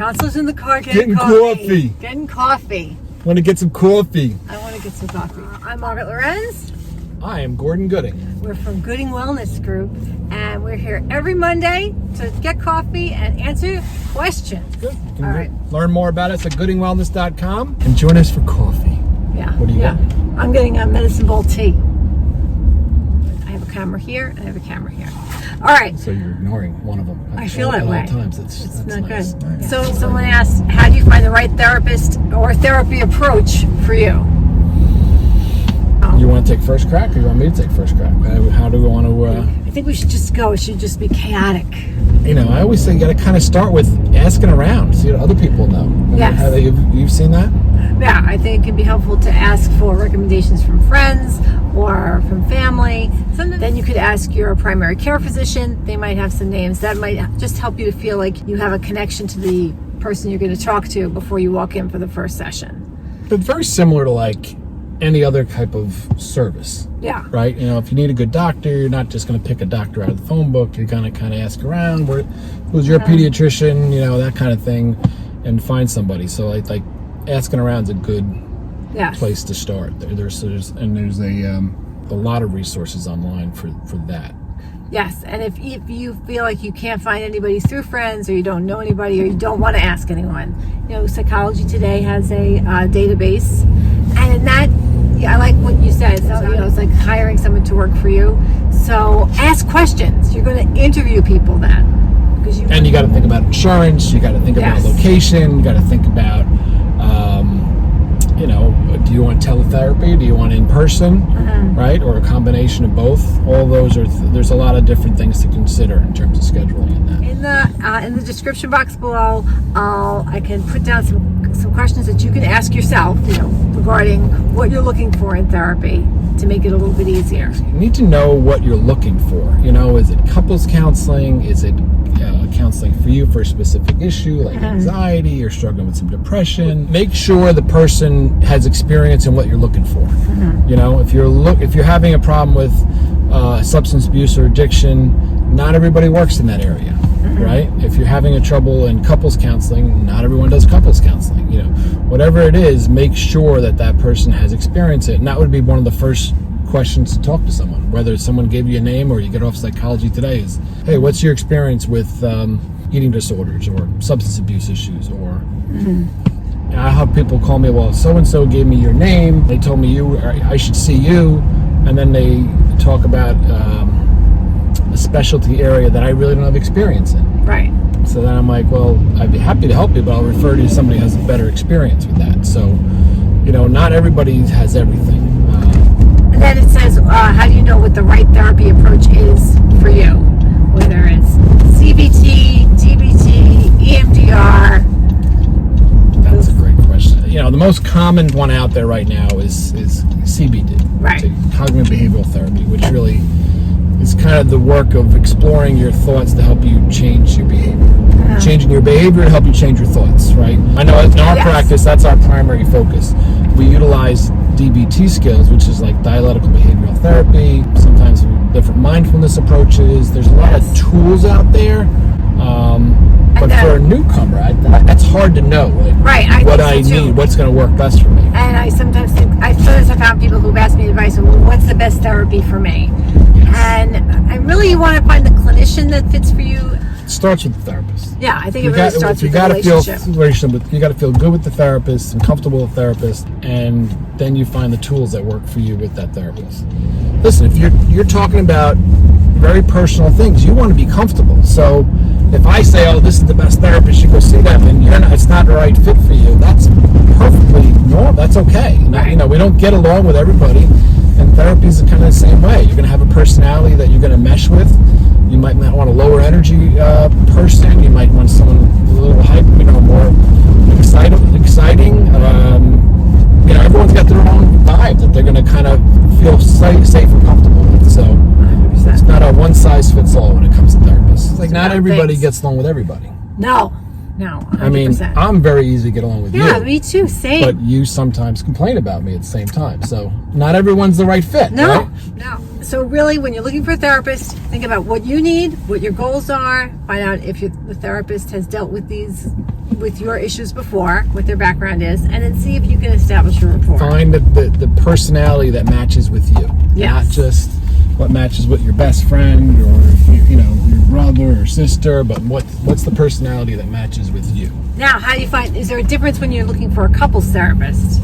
Counselor's in the car Getting coffee. Getting coffee. Want to get some coffee? I want to get some coffee. I'm Margaret Lorenz. I am Gordon Gooding. We're from Gooding Wellness Group, and we're here every Monday to get coffee and answer questions. Good. You can All right. learn more about us at goodingwellness.com and join us for coffee. Yeah. What do you got? I'm getting a medicine ball tea. I have a camera here and I have a camera here. All right. So you're ignoring one of them. I feel that way. At all times. That's not nice. good. Nice. So someone asked, how do you find the right therapist or therapy approach for you? You want to take first crack, or you want me to take first crack? How do we want to? I think we should just go. It should just be chaotic. I always say you got to kind of start with asking around, see what other people know. Yes. You've seen that? Yeah, I think it can be helpful to ask for recommendations from friends or from family. Then you could ask your primary care physician. They might have some names. That might just help you to feel like you have a connection to the person you're going to talk to before you walk in for the first session. But very similar to like any other type of service. Yeah. Right? If you need a good doctor, you're not just going to pick a doctor out of the phone book. You're going to kind of ask around, who's your pediatrician, that kind of thing, and find somebody. So like asking around is a good place to start. There's a lot of resources online for that. Yes, and if you feel like you can't find anybody through friends, or you don't know anybody, or you don't want to ask anyone, Psychology Today has a database, and in that, I like what you said. So it's like hiring someone to work for you. So ask questions. You're going to interview people then, and you got to think about insurance. You got to think about location. You got to think about do you want teletherapy? Do you want in person, right? Or a combination of both? All those there's a lot of different things to consider in terms of scheduling in that. In the description box below, I can put down some questions that you can ask yourself, regarding what you're looking for in therapy to make it a little bit easier. You need to know what you're looking for. Is it couples counseling? Is it counseling for you for a specific issue like anxiety or struggling with some depression? Make sure the person has experience in what you're looking for. If you're having a problem with substance abuse or addiction, not everybody works in that area, right? If you're having a trouble in couples counseling, not everyone does couples counseling. Whatever it is, make sure that person has experience in it. And that would be one of the first questions to talk to someone, whether someone gave you a name or you get off Psychology Today, is, hey, what's your experience with eating disorders or substance abuse issues? Or I have people call me, well, so-and-so gave me your name, they told me I should see you, and then they talk about a specialty area that I really don't have experience in. Right. So then I'm like, well, I'd be happy to help you, but I'll refer to somebody who has a better experience with that. So, not everybody has everything. And then it says, how do you know what the right therapy approach is for you? Whether it's CBT, DBT, EMDR. That's a great question. The most common one out there right now is CBT, right? Cognitive Behavioral Therapy, which really is kind of the work of exploring your thoughts to help you change your behavior. Changing your behavior to help you change your thoughts, right? I know in our practice, that's our primary focus. We utilize DBT skills, which is like dialectical behavioral therapy, sometimes different mindfulness approaches. There's a lot of tools out there. But for a newcomer, that's hard to know what I need, what's going to work best for me. And I sometimes have found people who've asked me advice, well, what's the best therapy for me? And really you want to find the clinician that fits for you. It starts with the therapist. Yeah, I think it really starts with the relationship. You got to feel good with the therapist and comfortable with the therapist, and then you find the tools that work for you with that therapist. Listen, if you're talking about very personal things, you want to be comfortable. So if I say, oh, this is the best therapist, you go see them, and it's not the right fit for you, that's perfectly normal. That's okay. Right. We don't get along with everybody, and therapy is kind of the same way. You're going to have a personality that you're going to mesh with. You might not want a lower energy person. You might want someone a little hype, more exciting. Everyone's got their own vibe that they're going to kind of feel safe and comfortable with. So 100%. It's not a one size fits all when it comes to therapists. It's like not everybody gets along with everybody. No, 100%. I mean, I'm very easy to get along with you. Yeah, me too. Same. But you sometimes complain about me at the same time. So not everyone's the right fit. No, right? No. So really, when you're looking for a therapist, think about what you need, what your goals are. Find out if the therapist has dealt with these with your issues before, what their background is, and then see if you can establish a rapport. Find the personality that matches with you, Yes. not just what matches with your best friend or your brother or sister, but what's the personality that matches with you. Now, how do you find, is there a difference when you're looking for a couples therapist?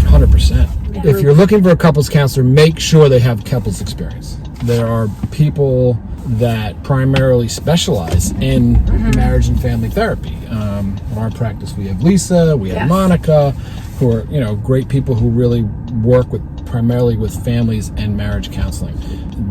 100%. Yeah. If you're looking for a couples counselor, make sure they have couples experience. There are people that primarily specialize in marriage and family therapy. In our practice, we have Lisa, we have Yes. Monica, who are great people who really work primarily with families and marriage counseling.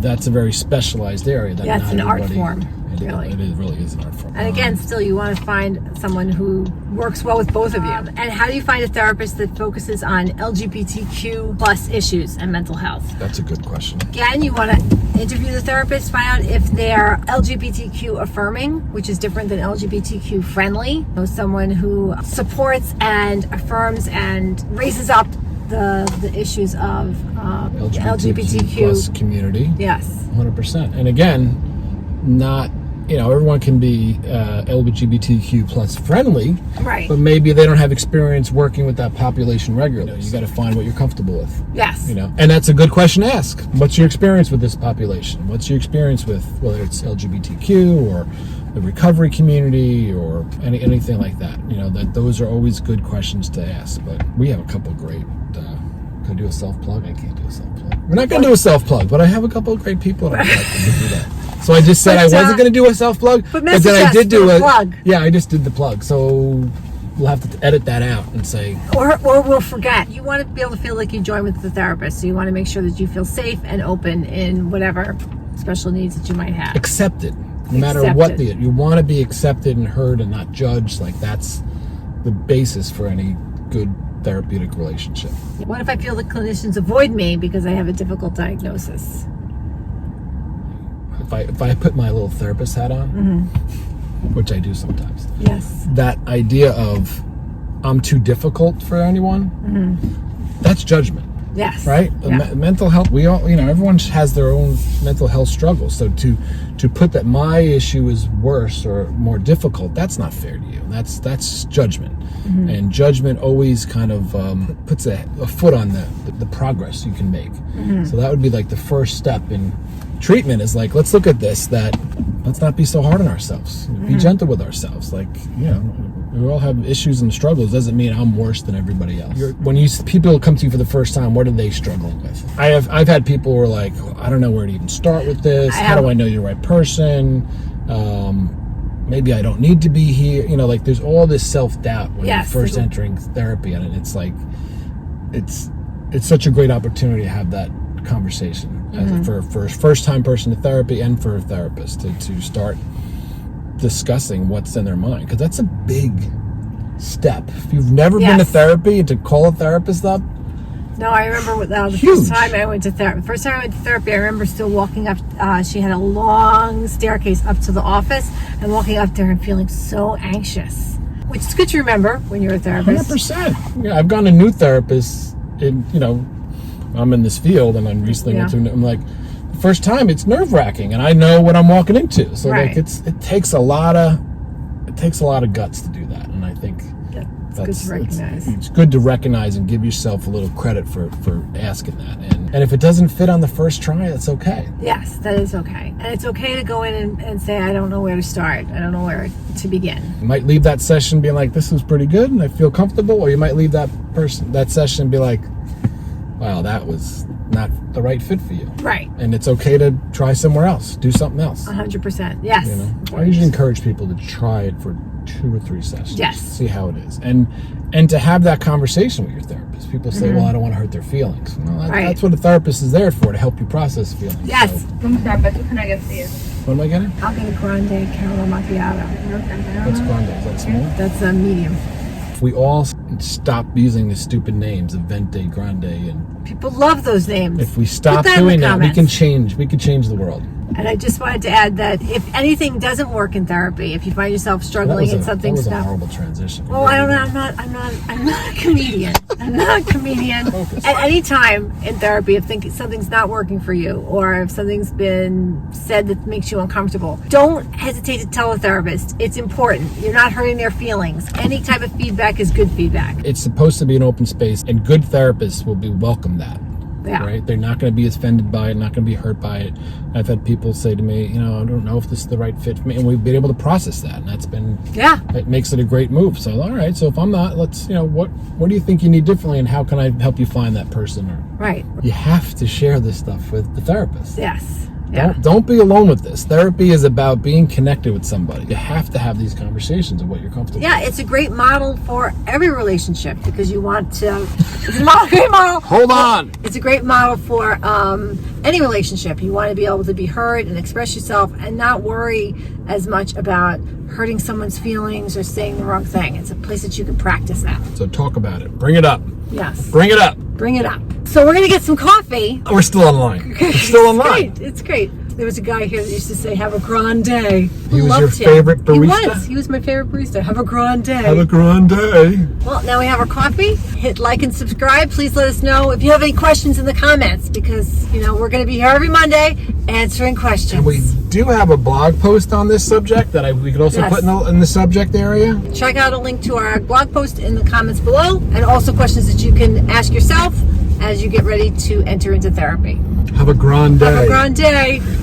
That's a very specialized area. That That's not an art everybody- form, really. It really is an art form. And again, still, you want to find someone who works well with both of you. And how do you find a therapist that focuses on LGBTQ plus issues and mental health? That's a good question. Again, you want to interview the therapist, find out if they're LGBTQ affirming, which is different than LGBTQ friendly. So someone who supports and affirms and raises up the issues of LGBTQ plus community. Yes. 100%. And again, not everyone can be LGBTQ plus friendly, Right. but maybe they don't have experience working with that population regularly. You got to find what you're comfortable with. Yes. And that's a good question to ask. What's your experience with this population? What's your experience with whether it's LGBTQ or the recovery community or anything like that? That those are always good questions to ask. But we have a couple great. Can I do a self-plug? I can't do a self-plug. We're not going to do a self-plug, but I have a couple of great people that I'd like to do that. So I just said I wasn't going to do a self-plug, but then I message did us do for a the plug. Yeah, I just did the plug. So we'll have to edit that out and say, Or we'll forget. You want to be able to feel like you join with the therapist. So you want to make sure that you feel safe and open in whatever special needs that you might have. accepted. No matter what you want to be accepted and heard and not judged. Like that's the basis for any good therapeutic relationship. What if I feel the clinicians avoid me because I have a difficult diagnosis? If I put my little therapist hat on, which I do sometimes, Yes. that idea of I'm too difficult for anyone, that's judgment. Yes. Right? Yeah. Mental health, we all, everyone has their own mental health struggles. So to put that my issue is worse or more difficult, that's not fair to you. That's judgment. And judgment always kind of puts a foot on the progress you can make. So that would be like the first step in treatment is like, let's look at this, let's not be so hard on ourselves. Be gentle with ourselves. Like, we all have issues and struggles. Doesn't mean I'm worse than everybody else. When people come to you for the first time, what are they struggling with? I've had people who are like, I don't know where to even start with this. How do I know you're the right person? Maybe I don't need to be here. Like there's all this self-doubt when you're first entering therapy, and it's like, it's such a great opportunity to have that conversation for a first-time person to therapy and for a therapist to start discussing what's in their mind, because that's a big step. If you've never been to therapy, and to call a therapist up. No, I remember the Huge. first time I went to therapy. First time I went to therapy, I remember still walking up. She had a long staircase up to the office, and walking up there and feeling so anxious, which is good to remember when you're a therapist. 100%. Yeah, I've gone to new therapists. I'm in this field, and I'm recently went to. I'm like, the first time it's nerve-wracking, and I know what I'm walking into. So like, it takes a lot of guts to do that, and I think. It's good to recognize. It's good to recognize and give yourself a little credit for asking that. And if it doesn't fit on the first try, that's okay. Yes, that is okay. And it's okay to go in and say, I don't know where to start. I don't know where to begin. You might leave that session being like, this was pretty good and I feel comfortable. Or you might leave that session and be like, wow, that was not the right fit for you. Right. And it's okay to try somewhere else. Do something else. 100%. Yes. I usually encourage people to try it for 2 or 3 sessions. Yes. See how it is. And to have that conversation with your therapist. People say, well, I don't want to hurt their feelings. Well, that's what a therapist is there for, to help you process feelings. Yes. So, What can I get for you? what am I getting? I'll get a grande caramel macchiato. What's grande? Is that small? That's a medium. If we all stop using the stupid names of Vente, Grande, and People love those names. if we stop Put that in doing the that, we comments. can change the world. And I just wanted to add that if anything doesn't work in therapy, if you find yourself struggling and something's that was a not, horrible transition. well, I don't know. I'm not a comedian. I'm not a comedian. Focus. At any time in therapy, if something's not working for you, or if something's been said that makes you uncomfortable, don't hesitate to tell a therapist. It's important. You're not hurting their feelings. Any type of feedback is good feedback. It's supposed to be an open space, and good therapists will welcome that. Yeah. Right? They're not going to be offended by it, not going to be hurt by it. I've had people say to me, I don't know if this is the right fit for me, and we've been able to process that, and that's been, it makes it a great move. So, all right, so if I'm not, let's, what do you think you need differently, and how can I help you find that person? Right. You have to share this stuff with the therapist. Yes. Yeah. Don't be alone with this. Therapy is about being connected with somebody. You have to have these conversations of what you're comfortable with. Yeah, it's a great model for every relationship because you want to. It's a great model. Hold on. It's a great model for any relationship. You want to be able to be heard and express yourself and not worry as much about hurting someone's feelings or saying the wrong thing. It's a place that you can practice that. So talk about it. Bring it up. Yes. Bring it up. Bring it up. So we're going to get some coffee. We're still online. We're still online. It's great. There was a guy here that used to say, have a grande. He was your favorite barista? He was my favorite barista. Have a grande. Have a grande. Well, now we have our coffee. Hit like and subscribe. Please let us know if you have any questions in the comments because, we're going to be here every Monday answering questions. And we do have a blog post on this subject that we could also put in the subject area. Check out a link to our blog post in the comments below and also questions that you can ask yourself as you get ready to enter into therapy. Have a grande. Have a grande.